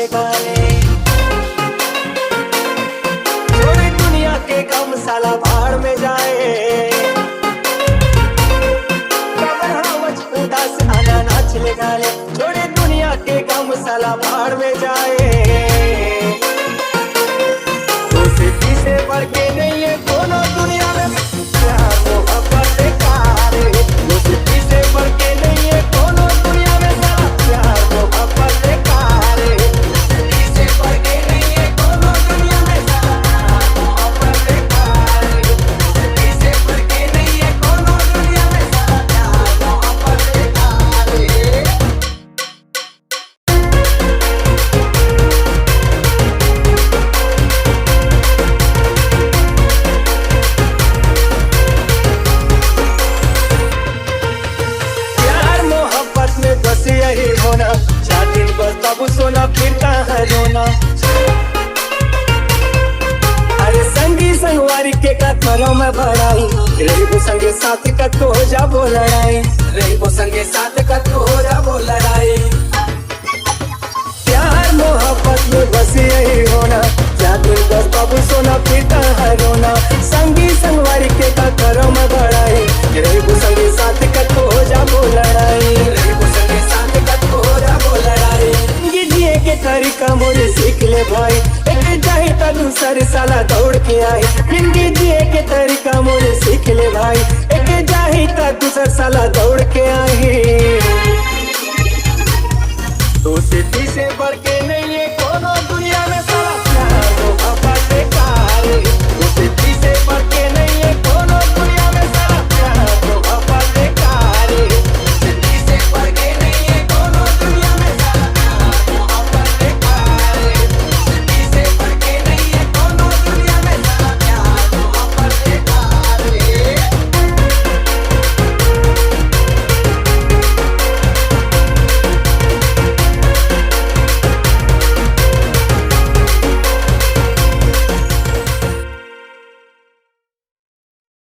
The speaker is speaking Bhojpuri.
गाले। छोड़े दुनिया के गम साला भाड़ में जाए। उदास आना नाच ले गाले। छोड़े दुनिया के गम साला भाड़ में जाए। दोस्ती से बढ़ के नहीं है कोनो दुनिया में प्यार मोहब्बत बेकार है। दोस्ती से बढ़ के नहीं है कोनो दुनिया में साला प्यार मोहब्बत बेकार है। दोस्ती से बढ़ के नहीं है कोनो दुनिया में साला प्यार मोहब्बत बेकार है। दोस्ती से बढ़ के नहीं है कोनो दुनिया में साला प्यार मोहब्बत बेकार है। प्यार मोहब्बत में बस यही होना चाहती बस तब सोना फिर कहाँ रोना। अरे संगी संगवारी के का करो मैं भराई। रेबो संगे साथ का तो हो जा वो लड़ाई। रेबो संगे साथ का तो हो जा वो लड़ाई। प्यार मोहब्बत में बस यही होना चाहती बस तब सोना फिर कहाँ रोना। संगी संगवारी के का करो मैं भराई। रेबो संगे साथ का तो हो जा वो लड़ाई। रेबो संगे साथ का तो हो जा वो लड़ाई। जिए के तरीका मोरे सीख ले भाई। एक जाए तो दूसरे साला दौड़ के आए। जिंदगी जिए के तरीका मोरे सीख ले भाई। एक जाए तो दूसरे साला दौड़ के आए। दोस्ती से बढ़ के नहीं